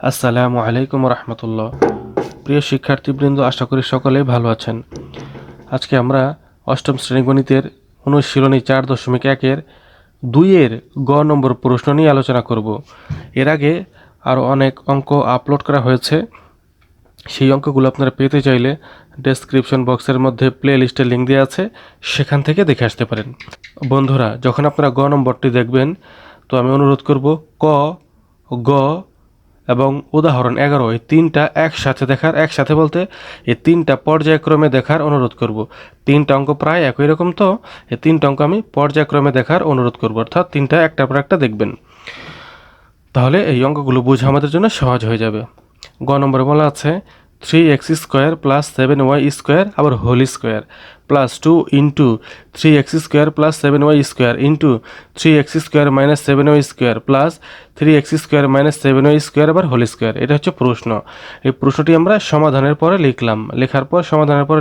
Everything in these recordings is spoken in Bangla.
আসসালামু আলাইকুম রহমতুল্লাহ। প্রিয় শিক্ষার্থীবৃন্দ, আশা করি সকলেই ভালো আছেন। আজকে আমরা অষ্টম শ্রেণী গণিতের অনুশীলনী 4.1-এর 2-এর গ নম্বর প্রশ্ন নিয়ে আলোচনা করব। এর আগে আরও অনেক অঙ্ক আপলোড করা হয়েছে। সেই অঙ্কগুলো আপনারা পেতে চাইলে ডেসক্রিপশন বক্সের মধ্যে প্লে লিস্টের লিঙ্ক দেওয়া আছে, সেখান থেকে দেখে আসতে পারেন। বন্ধুরা, যখন আপনারা গ নম্বরটি দেখবেন, তো আমি অনুরোধ করব ক, গ এবং উদাহরণ 11 এই তিনটা একসাথে বলতে এই তিনটা পর্যায়ক্রমে দেখার অনুরোধ করব। তিনটা অঙ্ক প্রায় একই রকম, তো এই তিনটা অঙ্ক আমি পর্যায়ক্রমে দেখার অনুরোধ করব, অর্থাৎ তিনটা একটার পর একটা দেখবেন। তাহলে এই অঙ্কগুলো বোঝা আমাদের জন্য সহজ হয়ে যাবে। গ নম্বরে বলা আছে 3x² + 7y² আবার whole square plus 2 into 3x² + 7y² into 3x² - 7y² plus 3x² - 7y² আবার হোল স্কোয়ার। এটা হচ্ছে প্রশ্ন। এই প্রশ্নটি আমরা সমাধানের পরে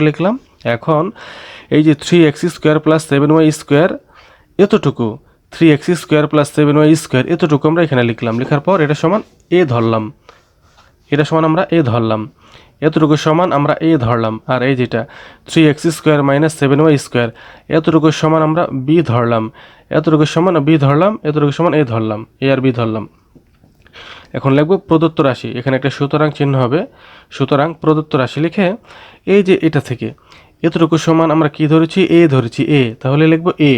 লিখলাম। এখন এই যে 3x² + 7y² এতটুকু, 3x² + 7y² এতটুকু আমরা এখানে লিখলাম। লেখার পর এটা সমান এ ধরলাম, এতটুকু সমান আমরা এ ধরলাম। আর এই যেটা 3x² - 7y² এতটুকু সমান আমরা বি ধরলাম, এতটুকু সমান বি ধরলাম, এতটুকু সমান এ ধরলাম, এ আর বি ধরলাম। এখন লিখব প্রদত্ত রাশি, এখানে একটা সুতরাং চিহ্ন হবে। সুতরাং প্রদত্ত রাশি লিখে এই যে এটা থেকে এতটুকু সমান আমরা কি ধরেছি, এ ধরেছি, এ, তাহলে লিখব এ।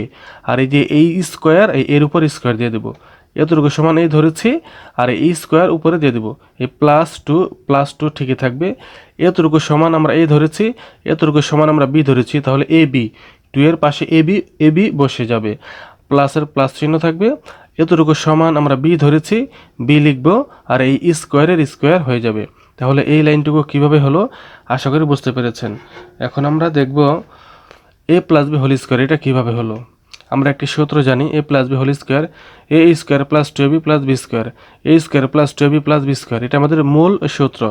আর এই যে এই স্কোয়ার, এর উপর স্কোয়ার দিয়ে দেবো। এতটুকু সমান এই ধরেছি আর এই স্কোয়ার উপরে দিয়ে দেবো। এই প্লাস টু ঠিকই থাকবে। এতটুকু সমান আমরা এ ধরেছি, এতটুকু সমান আমরা বি ধরেছি, তাহলে এ বি, 2 এর পাশে এ বি বসে যাবে, প্লাসের প্লাস চিহ্ন থাকবে। এতটুকু সমান আমরা বি ধরেছি, বি লিখব, আর এই স্কোয়ারের স্কোয়ার হয়ে যাবে। তাহলে এই লাইনটুকু কিভাবে হলো আশা করি বুঝতে পেরেছেন। এখন আমরা দেখব a + b হোল স্কোয়ার এটা কিভাবে হলো। আমরা একটি সূত্র জানি, a + b whole square, a² + 2ab + b², a² + 2ab + b², এটা আমাদের মূল সূত্র।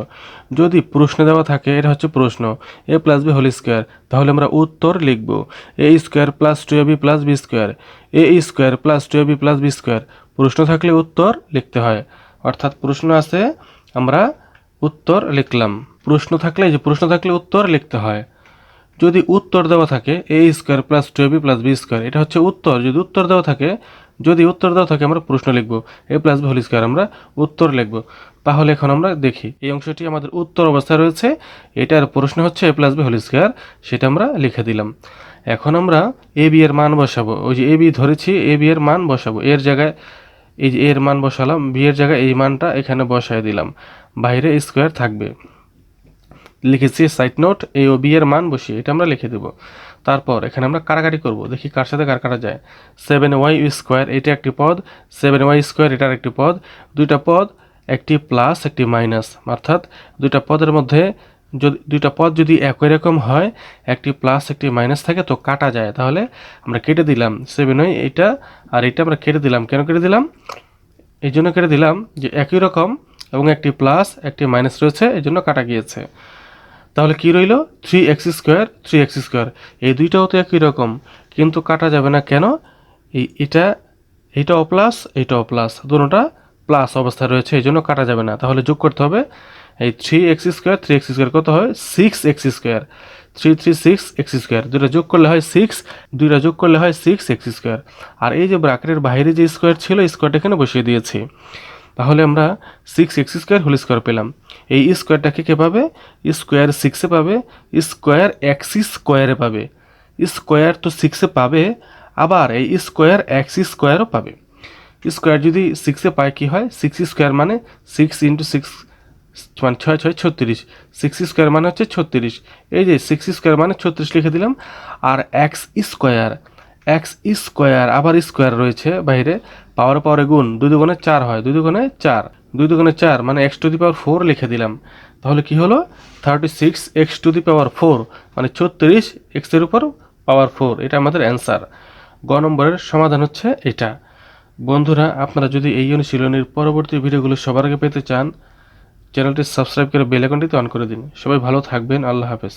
যদি প্রশ্ন দেওয়া থাকে, এটা হচ্ছে প্রশ্ন, a + b হোল স্কোয়ার, তাহলে আমরা উত্তর লিখব a² + 2ab + b², a² + 2ab + b²। প্রশ্ন থাকলে উত্তর লিখতে হয়, অর্থাৎ প্রশ্ন আছে আমরা উত্তর লিখলাম। প্রশ্ন থাকলে উত্তর লিখতে হয়। যদি উত্তর দেওয়া থাকে a² + 2ab + b², এটা হচ্ছে উত্তর। যদি উত্তর দেওয়া থাকে আমরা প্রশ্ন লিখব, a + b হোল স্কোয়ার আমরা উত্তর লিখব। তাহলে এখন আমরা দেখি, এই অংশটি আমাদের উত্তর অবস্থায় রয়েছে, এটার প্রশ্ন হচ্ছে a + b হোল স্কোয়ার, সেটা আমরা লিখে দিলাম। এখন আমরা ab এর মান বসাবো, ওই যে ab ধরেছি, ab এর মান বসাবো। এর জায়গায় এই যে এর মান বসালাম, b এর জায়গায় এই মানটা এখানে বসায় দিলাম, বাইরে স্কোয়ার থাকবে। লিখেছি সাইড নোট, এ ও বি এর মান বসিয়ে এটা আমরা লিখে দেব। তারপর এখানে আমরা কাটাকাটি করব, দেখি কার সাথে কার কাটা যায়। 7y² এটা একটি পদ, 7y² এটার একটি পদ, দুইটা পদ, একটি প্লাস একটি মাইনাস, অর্থাৎ দুইটা পদের মধ্যে দুইটা পদ যদি একই রকম হয়, একটি প্লাস একটি মাইনাস থাকে, তো কাটা যায়। তাহলে আমরা কেটে দিলাম 7y, এটা আর এটা আমরা কেটে দিলাম। কেন কেটে দিলাম? এই জন্য কেটে দিলাম যে একই রকম এবং একটি প্লাস একটি মাইনাস রয়েছে, এই জন্য কাটা গিয়েছে। তাহলে কি রইল? 3x², এই দুইটাও তো একই রকম, কিন্তু কাটা যাবে না। কেন? এইটাও প্লাস, এইটাও প্লাস, দুটোটা প্লাস অবস্থায় রয়েছে, এই জন্য কাটা যাবে না। তাহলে যোগ করতে হবে, এই 3x² কত হয়? 6x², 6x², দুইটা যোগ করলে হয় 6x²। আর এই যে ব্র্যাকেটের বাইরে যে স্কোয়ার ছিল, স্কোয়ারটা এখানে বসিয়ে দিয়েছি। তাহলে আমরা 6x² হোল স্কোয়ার পেলাম। এই স্কোয়ারটাকে কে পাবে? স্কোয়ার 6-এ পাবে, স্কোয়ার x² পাবে। স্কোয়ার তো 6-এ পাবে, আবার এই স্কোয়ার x² পাবে। স্কোয়ার যদি 6-এ পায় কি হয়? 6² মানে 6 × 6 মানে 6 × 6 = 36, 6² মানে হচ্ছে 36। এই যে 6² মানে 36 লিখে দিলাম। আর x² আবার স্কোয়ার রয়েছে বাইরে, পাওয়ারে গুণ, 2 × 4 হয়, 2 × 4 মানে x⁴ লিখে দিলাম। তাহলে কি হলো? 36x⁴, মানে 36 x-এর উপর পাওয়ার 4, এটা আমাদের অ্যান্সার। গ নম্বরের সমাধান হচ্ছে এটা। বন্ধুরা, আপনারা যদি এই অনুশীলনীর পরবর্তী ভিডিওগুলো সবার আগে পেতে চান, চ্যানেলটি সাবস্ক্রাইব করে বেল আইকনটিতে অন করে দিন। সবাই ভালো থাকবেন, আল্লাহ হাফেজ।